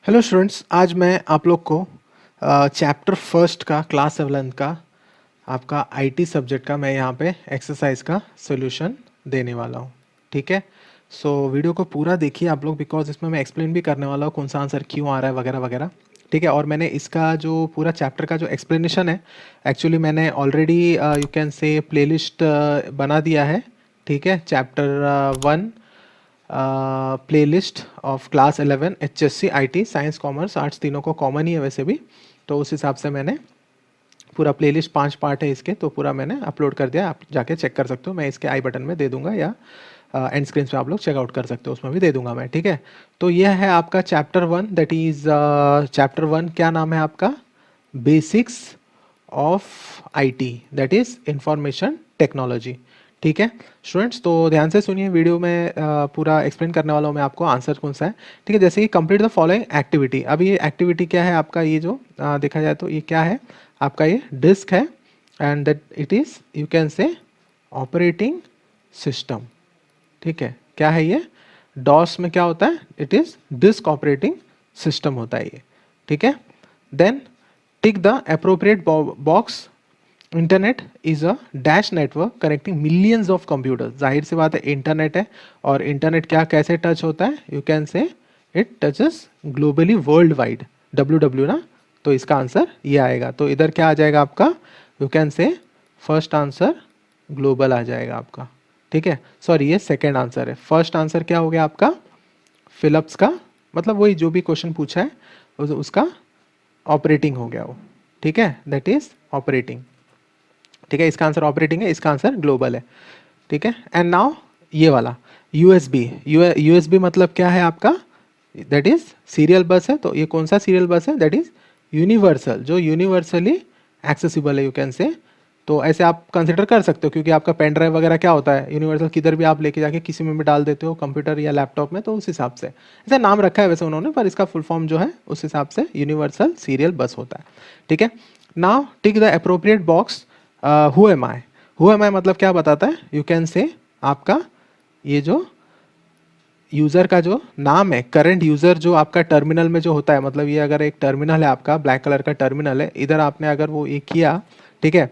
Hello students, आज मैं आप लोग को चैप्टर फर्स्ट का क्लास 11 का आपका आईटी सब्जेक्ट का मैं यहाँ पे एक्सरसाइज का सॉल्यूशन देने वाला हूँ। ठीक है, सो वीडियो को पूरा देखिए आप लोग, बिकॉज इसमें मैं एक्सप्लेन भी करने वाला हूँ कौन सा आंसर क्यों आ रहा है वगैरह वगैरह। ठीक है, और मैंने इसका जो पूरा चैप्टर का जो एक्सप्लेनेशन है, एक्चुअली मैंने ऑलरेडी यू कैन से प्लेलिस्ट बना दिया है। ठीक है, chapter 1 playlist of class 11 HSC IT science commerce arts तीनों को कॉमन ही है वैसे भी, तो उस हिसाब से मैंने पूरा प्लेलिस्ट 5 पार्ट है इसके, तो पूरा मैंने अपलोड कर दिया। आप जाके चेक कर सकते हो, मैं इसके आई बटन में दे दूंगा या एंड स्क्रीन पे आप लोग चेकआउट कर सकते हो, उसमें भी दे दूंगा मैं। ठीक है, तो यह है आपका चैप्टर 1, दैट इज चैप्टर 1। क्या नाम है आपका? Basics of IT, that is information technology. ठीक है स्टूडेंट्स, तो ध्यान से सुनिए, वीडियो में पूरा एक्सप्लेन करने वाला हूँ मैं आपको आंसर कौन सा है। ठीक है, जैसे कि कंप्लीट द फॉलोइंग एक्टिविटी। अब ये एक्टिविटी क्या है आपका? ये जो देखा जाए तो ये क्या है आपका? ये डिस्क है and that it is you can से ऑपरेटिंग सिस्टम। ठीक है, क्या है ये? डॉस में क्या होता है? It is disk operating system होता है ये। ठीक है, then tick the appropriate box. Internet is a dash network connecting millions of computers. जाहिर सी बात है, इंटरनेट है, और इंटरनेट क्या कैसे टच होता है? यू कैन से it touches globally world wide, WW ना, तो इसका आंसर ये आएगा। तो इधर क्या आ जाएगा आपका? You can say first answer global आ जाएगा आपका। ठीक है, सॉरी ये सेकेंड आंसर है। फर्स्ट आंसर क्या हो गया आपका? फिलिप्स का, मतलब वही जो भी क्वेश्चन पूछा है उसका ऑपरेटिंग हो गया वो। ठीक है, दैट इज ऑपरेटिंग। ठीक है, इसका आंसर ऑपरेटिंग है, इसका आंसर ग्लोबल है। ठीक है, एंड नाउ ये वाला यूएसबी। यूएसबी मतलब क्या है आपका? दैट इज सीरियल बस है। तो ये कौन सा सीरियल बस है? दैट इज यूनिवर्सल, जो यूनिवर्सली एक्सेसिबल है, यू कैन से। तो ऐसे आप कंसिडर कर सकते हो, क्योंकि आपका पेन ड्राइव वगैरह क्या होता है? यूनिवर्सल, किधर भी आप लेके जाके किसी में भी डाल देते हो, कंप्यूटर या लैपटॉप में, तो उस हिसाब से ऐसा नाम रखा है वैसे उन्होंने, पर इसका फुल फॉर्म जो है उस हिसाब से यूनिवर्सल सीरियल बस होता है। ठीक है, now tick the appropriate box. Who am I. Who am I मतलब क्या बताता है? यू कैन से आपका ये जो यूज़र का जो नाम है, करंट यूज़र जो आपका टर्मिनल में जो होता है, मतलब ये अगर एक टर्मिनल है आपका, ब्लैक कलर का टर्मिनल है, इधर आपने अगर वो ये किया, ठीक है,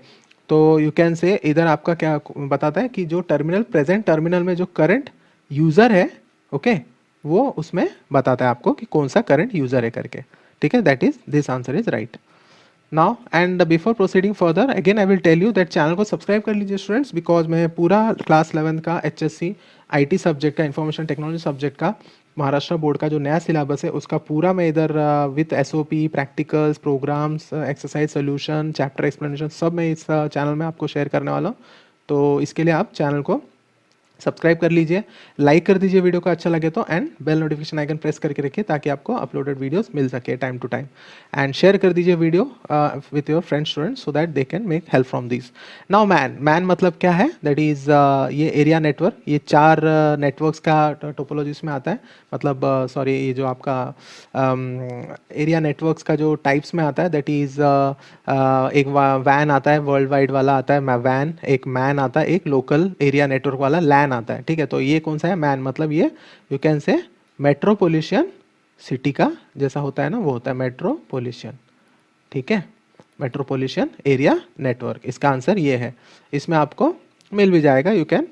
तो यू कैन से इधर आपका क्या बताता है कि जो टर्मिनल, प्रेजेंट टर्मिनल में जो करंट यूज़र है, ओके, वो उसमें बताता है आपको कि कौन सा करंट यूज़र है करके। ठीक है, that is this answer is right. Now and before proceeding further, again I will tell you that channel को सब्सक्राइब कर लीजिए स्टूडेंट्स, बिकॉज मैं पूरा क्लास 11 का HSC IT सब्जेक्ट का, इंफॉर्मेशन टेक्नोलॉजी सब्जेक्ट का, महाराष्ट्र बोर्ड का जो नया सिलेबस है उसका पूरा मैं इधर with SOP, practicals, programs, exercise solution, chapter explanation सब मैं इस चैनल में आपको शेयर करने वाला हूँ। तो इसके लिए आप चैनल को सब्सक्राइब कर लीजिए, लाइक कर दीजिए वीडियो को अच्छा लगे तो, and bell notification icon press करके रखिए ताकि आपको अपलोडेड वीडियोस मिल सके time to time. And share कर दीजिए video with your friend students so that they can make help from this. Now man, man मतलब क्या है? दैट इज ये एरिया नेटवर्क, ये 4 नेटवर्क्स का टोपोलॉजीज में आता है, मतलब सॉरी ये जो आपका एरिया नेटवर्क्स का जो टाइप्स में आता है, दैट इज एक वैन आता है, वर्ल्ड वाइड वाला आता है वैन, एक मैन आता है, एक लोकल एरिया नेटवर्क वाला लैन आता है। ठीक है, तो ये कौन सा है? मैन मतलब ये यू कैन से मेट्रोपोलिशियन सिटी का जैसा होता है ना, वो होता है मेट्रोपोलिशियन। ठीक है, मेट्रोपोलिशियन एरिया नेटवर्क, इसका आंसर ये है। इसमें आपको मिल भी जाएगा, you can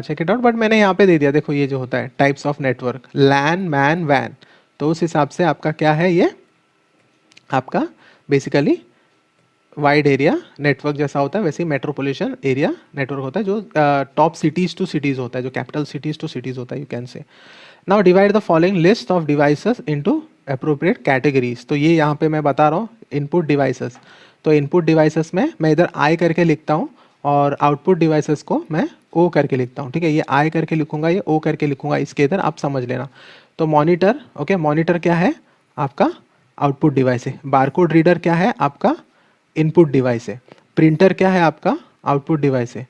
check it out, but मैंने यहाँ पे दे दिया, देखो ये जो होता है types of network, LAN, MAN, वैन, तो उस हिसाब से आपका क्या है? ये आपका बेसिकली वाइड एरिया नेटवर्क जैसा होता है, वैसे ही मेट्रोपोलिटन एरिया नेटवर्क होता है, जो टॉप सिटीज टू सिटीज होता है, जो कैपिटल सिटीज टू सिटीज होता है, यू कैन से। Now divide the following list of devices into appropriate categories. तो ये यहाँ पे मैं बता रहा हूँ इनपुट डिवाइसेस, तो इनपुट डिवाइसेस में मैं इधर आई करके लिखता हूँ, और आउटपुट डिवाइसेस को मैं ओ करके लिखता हूँ। ठीक है, ये आई करके लिखूंगा, ये ओ करके लिखूंगा, इसके इधर आप समझ लेना। तो मॉनिटर, ओके, मॉनिटर क्या है आपका? आउटपुट डिवाइस है। बारकोड रीडर क्या है आपका? इनपुट डिवाइस है। प्रिंटर क्या है आपका? आउटपुट डिवाइस है।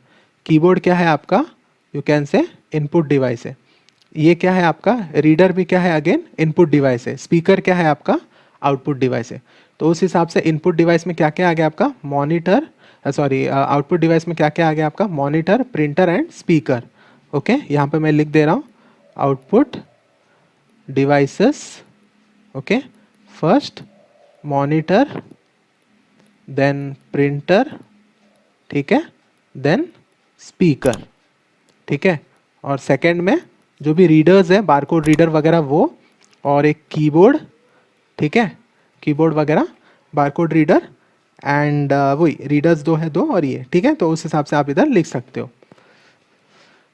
कीबोर्ड क्या है आपका? यू कैन से इनपुट डिवाइस है। ये क्या है आपका? रीडर भी क्या है? अगेन इनपुट डिवाइस है। स्पीकर क्या है आपका? आउटपुट डिवाइस है। तो उस हिसाब से इनपुट डिवाइस में क्या क्या आ गया आपका? मॉनिटर, सॉरी आउटपुट डिवाइस में क्या क्या आ गया आपका? Monitor, printer and speaker. Okay, यहाँ पे मैं लिख दे रहा हूँ output devices okay, first monitor, then printer, ठीक है, देन स्पीकर, ठीक है, और सेकंड में जो भी रीडर्स है, बारकोड रीडर वगैरह वो, और एक कीबोर्ड, ठीक है, कीबोर्ड वगैरह, बारकोड रीडर एंड वही रीडर्स दो है, दो और ये, ठीक है। तो उस हिसाब से आप इधर लिख सकते हो।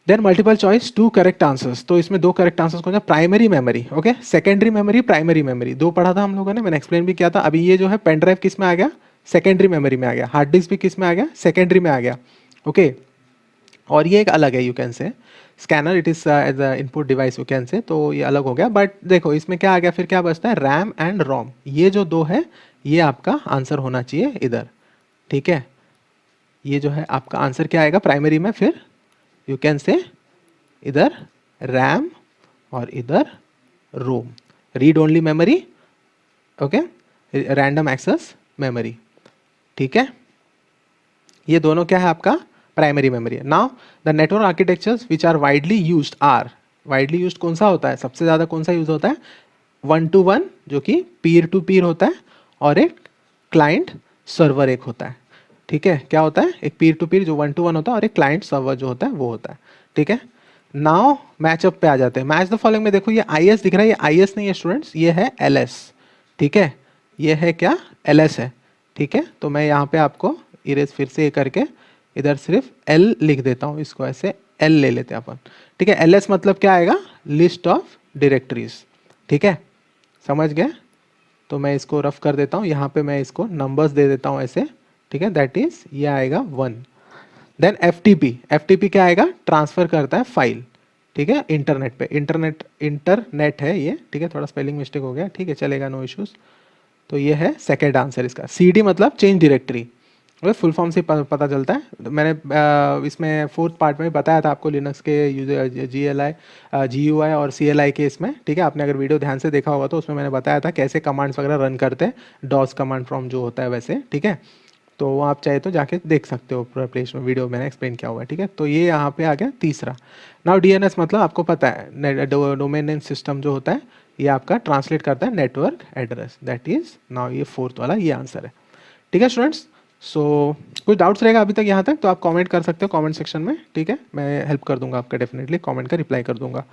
Then multiple choice, 2 correct answers. तो इसमें 2 करेक्ट आंसर्स कौन सा? Primary memory, okay, secondary memory, primary memory, दो पढ़ा था हम लोगों ने, मैंने एक्सप्लेन भी किया था। अभी ये जो है पेन ड्राइव किस में आ गया? सेकेंडरी मेमोरी में आ गया। हार्ड डिस्क भी किस में आ गया? सेकेंडरी में आ गया, ओके। और ये एक अलग है, you can say scanner, it is as a input device, you can say, तो ये अलग हो गया। बट देखो इसमें क्या आ गया, फिर क्या बचता है? रैम एंड रोम, ये जो दो है ये आपका आंसर होना चाहिए इधर, ठीक है। ये जो है आपका आंसर क्या आएगा प्राइमरी में? फिर यू कैन से इधर रैम और इधर ROM, read only memory, okay, random access memory, ठीक है। ये दोनों क्या है आपका? Primary memory. Now the network architectures which are widely used are, widely used कौन सा होता है? सबसे ज्यादा कौन सा यूज होता है? 1 to 1 जो कि पीयर टू पीयर होता है, और एक क्लाइंट सर्वर एक होता है, ठीक है। क्या होता है? एक पीयर टू पीयर जो 1 to 1 होता है, और एक क्लाइंट सर्वर जो होता है वो होता है, ठीक है। नाउ मैचअप पे आ जाते हैं। मैच द फॉलोइंग में देखो ये आई एस दिख रहा है, ये आई एस नहीं है स्टूडेंट्स, ये है एल एस, ठीक है। ये है क्या? एल एस है, ठीक है। तो मैं यहाँ पे आपको इरेज फिर से ये करके इधर सिर्फ एल लिख देता हूँ, इसको ऐसे एल ले लेते हैं अपन, ठीक है। एल एस मतलब क्या आएगा? लिस्ट ऑफ डायरेक्टरीज, ठीक है, समझ गए। तो मैं इसको रफ कर देता हूँ, यहाँ पे मैं इसको नंबर्स दे देता हूँ ऐसे, ठीक है। दैट इज ये आएगा 1। देन एफ टी पी क्या आएगा? ट्रांसफर करता है फाइल, ठीक है, इंटरनेट पे, इंटरनेट है ये, ठीक है, थोड़ा स्पेलिंग मिस्टेक हो गया, ठीक है, चलेगा, नो इश्यूज। तो ये है सेकेंड आंसर इसका। सी डी मतलब चेंज डायरेक्टरी, फुल फॉर्म से पता चलता है। मैंने इसमें 4th पार्ट में बताया था आपको लिनक्स के GUI और CLI के इसमें, ठीक है। आपने अगर वीडियो ध्यान से देखा होगा तो उसमें मैंने बताया था कैसे कमांड्स वगैरह रन करते हैं, डॉस कमांड फ्रॉम जो होता है वैसे, ठीक है। तो वो आप चाहे तो जाके देख सकते हो, पूरा प्लेस में वीडियो मैंने एक्सप्लेन किया हुआ है, ठीक है। तो ये यहाँ पे आ गया तीसरा। नाउ DNS मतलब आपको पता है, डोमेन नेम सिस्टम जो होता है, ये आपका ट्रांसलेट करता है network address, that is now ये 4th वाला ये आंसर है, ठीक है स्टूडेंट्स। सो कुछ डाउट्स रहेगा अभी तक यहाँ तक तो आप कमेंट कर सकते हो कमेंट सेक्शन में, ठीक है, मैं हेल्प कर दूंगा आपका, डेफिनेटली कमेंट का रिप्लाई कर दूंगा,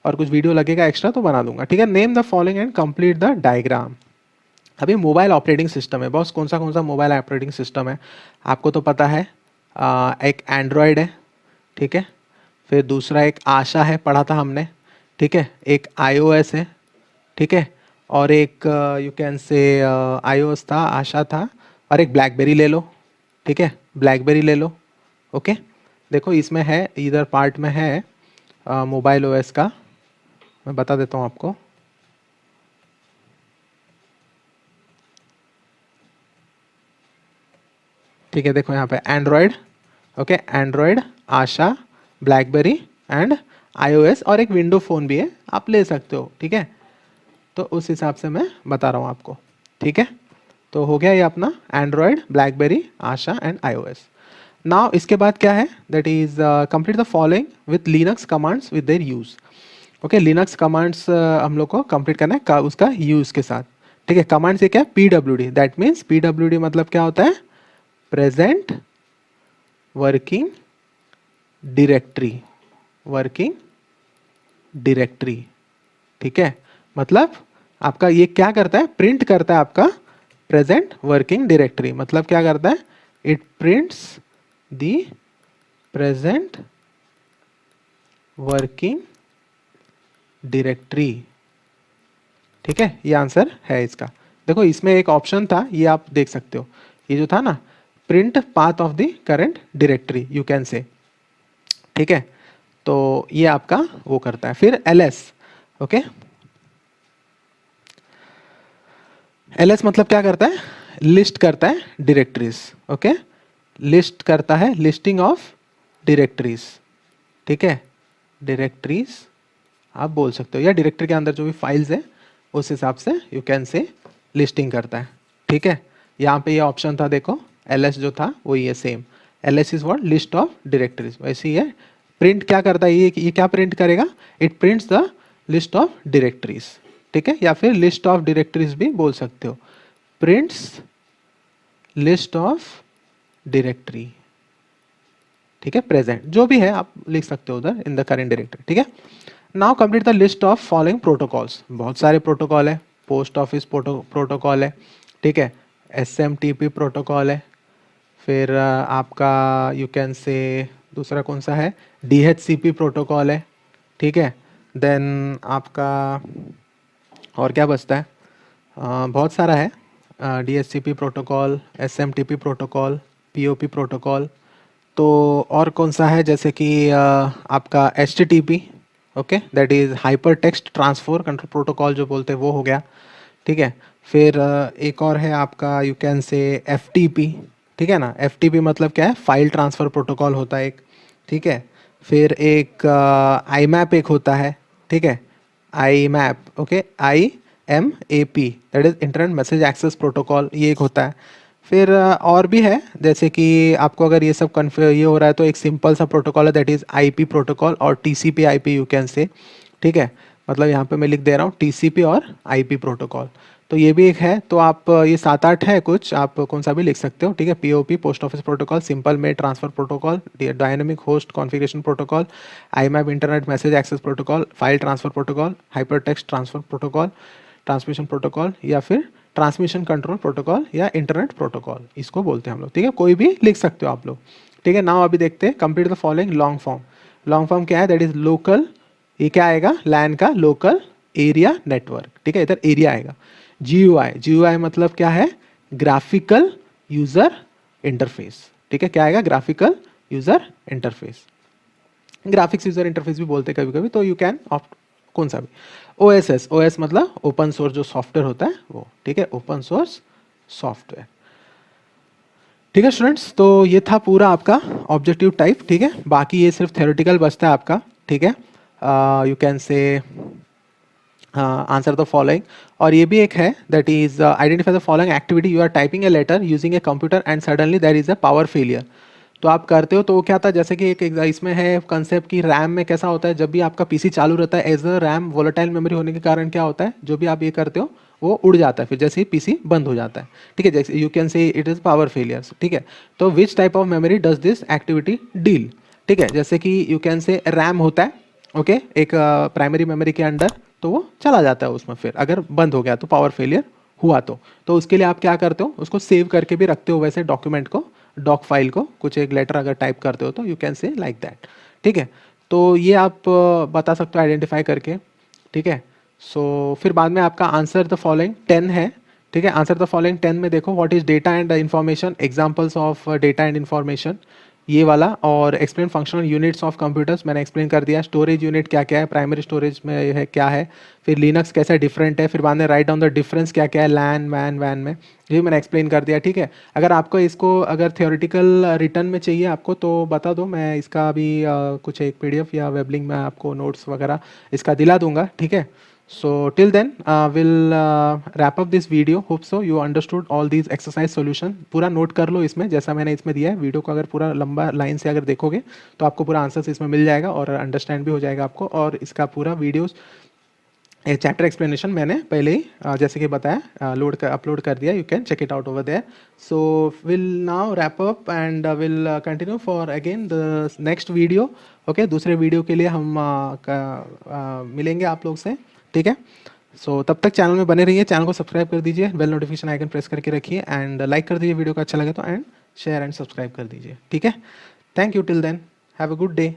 और कुछ वीडियो लगेगा एक्स्ट्रा तो बना दूंगा, ठीक है। Name the following and complete the diagram. अभी मोबाइल ऑपरेटिंग सिस्टम है बॉस, कौन सा मोबाइल ऑपरेटिंग सिस्टम है आपको तो पता है। एक एंड्रॉयड है, ठीक है, फिर दूसरा एक आशा है, पढ़ा था हमने, ठीक है, एक iOS है, ठीक है, और एक यू कैन से iOS था, आशा था, और एक ब्लैकबेरी ले लो, ठीक है, ब्लैकबेरी ले लो, ओके। देखो इसमें है, इधर पार्ट में है मोबाइल ओएस का, मैं बता देता हूँ आपको। ठीक है, देखो यहाँ पे Android, okay, Android, Asha, blackberry and iOS, और एक विंडो फ़ोन भी है, आप ले सकते हो, ठीक है। तो उस हिसाब से मैं बता रहा हूँ आपको, ठीक है। तो हो गया ये अपना Android, blackberry, Asha and iOS। Now इसके बाद क्या है? That is complete the following with Linux commands with their use, okay. Linux commands हम लोग को कंप्लीट करना है उसका यूज के साथ, ठीक है। कमांड से क्या है? PWD, दैट मीन्स PWD मतलब क्या होता है? Present working directory, working directory, ठीक है। मतलब आपका ये क्या करता है? प्रिंट करता है आपका प्रेजेंट वर्किंग डायरेक्टरी, मतलब क्या करता है? It prints the present working directory, ठीक है। ये आंसर है इसका। देखो इसमें एक ऑप्शन था, ये आप देख सकते हो, ये जो था ना, print path of the current directory, you can से, ठीक है। तो ये आपका वो करता है। फिर ls, ओके, ls मतलब क्या करता है? लिस्ट करता है डायरेक्टरीज, ओके, लिस्ट करता है, लिस्टिंग ऑफ डायरेक्टरीज, ठीक है, डायरेक्टरीज आप बोल सकते हो, या डायरेक्टरी के अंदर जो भी फाइल्स है उस हिसाब से यू कैन से लिस्टिंग करता है, ठीक है। यहाँ पे ये ऑप्शन था, देखो ls जो था वो ये same, ls is what? List of directories. वैसे ही है प्रिंट क्या करता है? ये क्या प्रिंट करेगा? It prints the list of directories, ठीक है, या फिर लिस्ट ऑफ डायरेक्टरीज भी बोल सकते हो, प्रिंट्स लिस्ट ऑफ डायरेक्टरी, ठीक है, प्रेजेंट जो भी है आप लिख सकते हो उधर इन द करेंट डायरेक्टरी, ठीक है। Now complete the list of following protocols, बहुत सारे प्रोटोकॉल है, पोस्ट ऑफिस प्रोटोकॉल है, ठीक है, SMTP प्रोटोकॉल है, फिर आपका यू कैन से दूसरा कौन सा है, DHCP प्रोटोकॉल है, ठीक है, देन आपका और क्या बचता है, बहुत सारा है, DHCP protocol, SMTP protocol, POP protocol, तो और कौन सा है, जैसे कि आपका HTTP, okay, that is hyper text transfer control protocol जो बोलते हैं वो हो गया, ठीक है। फिर एक और है आपका यू कैन से FTP, ठीक है ना, FTP मतलब क्या है, फाइल ट्रांसफ़र प्रोटोकॉल होता है एक, ठीक है। फिर एक IMAP एक होता है, ठीक है, IMAP, okay, IMAP that is internet message access protocol, ये एक होता है। फिर और भी है, जैसे कि आपको अगर ये सब ये हो रहा है तो एक सिंपल सा प्रोटोकॉल है दैट इज़ IP प्रोटोकॉल और TCP/IP यू कैन से, ठीक है, मतलब यहाँ पे मैं लिख दे रहा हूँ TCP और IP प्रोटोकॉल, तो ये भी एक है। तो आप ये 7-8 है कुछ, आप कौन सा भी लिख सकते हो, ठीक है, POP post office protocol, simple mail transfer protocol, dynamic host configuration protocol, IMAP internet message access protocol, file transfer protocol, hypertext transfer protocol, transmission protocol, या फिर ट्रांसमिशन कंट्रोल प्रोटोकॉल या इंटरनेट प्रोटोकॉल इसको बोलते हैं हम लोग, ठीक है, कोई भी लिख सकते हो आप लोग, ठीक है। नाउ अभी देखते हैं complete the following long form. Long form क्या है, दैट इज लोकल, ये क्या आएगा, लैन का लोकल एरिया नेटवर्क, ठीक है, इधर एरिया आएगा। GUI मतलब क्या है, ग्राफिकल यूजर इंटरफेस, ठीक है, क्या आएगा, graphical user interface, graphics user interface भी बोलते हैं कभी कभी, तो यू कैन ऑप्ट कौन सा भी। OS मतलब ओपन सोर्स जो सॉफ्टवेयर होता है वो, ठीक है, ओपन सोर्स सॉफ्टवेयर, ठीक है स्टूडेंट्स। तो ये था पूरा आपका ऑब्जेक्टिव टाइप, ठीक है, बाकी ये सिर्फ थ्योरेटिकल बचता है आपका, ठीक है, you can say answer the following, और ये भी एक है that is identify the following activity, you are typing a letter using a computer and suddenly there is a power failure, तो आप करते हो तो वो क्या था, जैसे कि एक इसमें है कंसेप्ट की रैम में कैसा होता है, जब भी आपका PC चालू रहता है as a RAM volatile memory होने के कारण क्या होता है, जो भी आप ये करते हो वो उड़ जाता है फिर जैसे ही PC बंद हो जाता है, ठीक है, जैसे यू कैन से इट इज़ पावर फेलियर्स, ठीक है। तो which type of memory does this activity deal, ठीक है, जैसे कि यू कैन से रैम होता है, ओके, एक प्राइमरी मेमोरी के अंदर, तो वो चला जाता है उसमें, फिर अगर बंद हो गया तो पावर फेलियर हुआ तो उसके लिए आप क्या करते हो, उसको सेव करके भी रखते हो वैसे डॉक्यूमेंट को, डॉक फाइल को, कुछ एक लेटर अगर टाइप करते हो तो यू कैन से लाइक दैट, ठीक है। तो ये आप बता सकते हो आइडेंटिफाई करके, ठीक है। सो फिर बाद में आपका आंसर द फॉलोइंग 10 है, ठीक है, आंसर द फॉलोइंग 10 में देखो what is data and information, examples of data and information, ये वाला, और explain functional units of computers मैंने एक्सप्लेन कर दिया, स्टोरेज यूनिट क्या क्या है, प्राइमरी स्टोरेज में है क्या है, फिर लिनक्स कैसा डिफरेंट है, फिर बाद में राइट डाउन द डिफरेंस क्या क्या है लैन वैन वैन में, ये मैंने एक्सप्लेन कर दिया, ठीक है। अगर आपको इसको अगर थियोरेटिकल रिटर्न में चाहिए आपको तो बता दो, मैं इसका अभी कुछ एक PDF या वेब लिंक में आपको नोट्स वगैरह इसका दिला दूंगा, ठीक है। So till then we'll wrap up this video. Hope so you understood all these exercise solution. पूरा नोट कर लो इसमें जैसा मैंने इसमें दिया है, वीडियो को अगर पूरा लंबा लाइन से अगर देखोगे तो आपको पूरा आंसर्स इसमें मिल जाएगा और अंडरस्टैंड भी हो जाएगा आपको, और इसका पूरा वीडियोस चैप्टर एक्सप्लेनेशन मैंने पहले ही जैसे कि बताया अपलोड कर दिया, you can check it out over there. So will now wrap up and will continue for again the next video, okay, दूसरे वीडियो के लिए हम मिलेंगे आप लोग से, ठीक है। सो तब तक चैनल में बने रहिए, चैनल को सब्सक्राइब कर दीजिए, बेल नोटिफिकेशन आइकन प्रेस करके रखिए, एंड लाइक कर दीजिए वीडियो को अच्छा लगे तो, एंड शेयर एंड सब्सक्राइब कर दीजिए, ठीक है। Thank you, till then have a good day.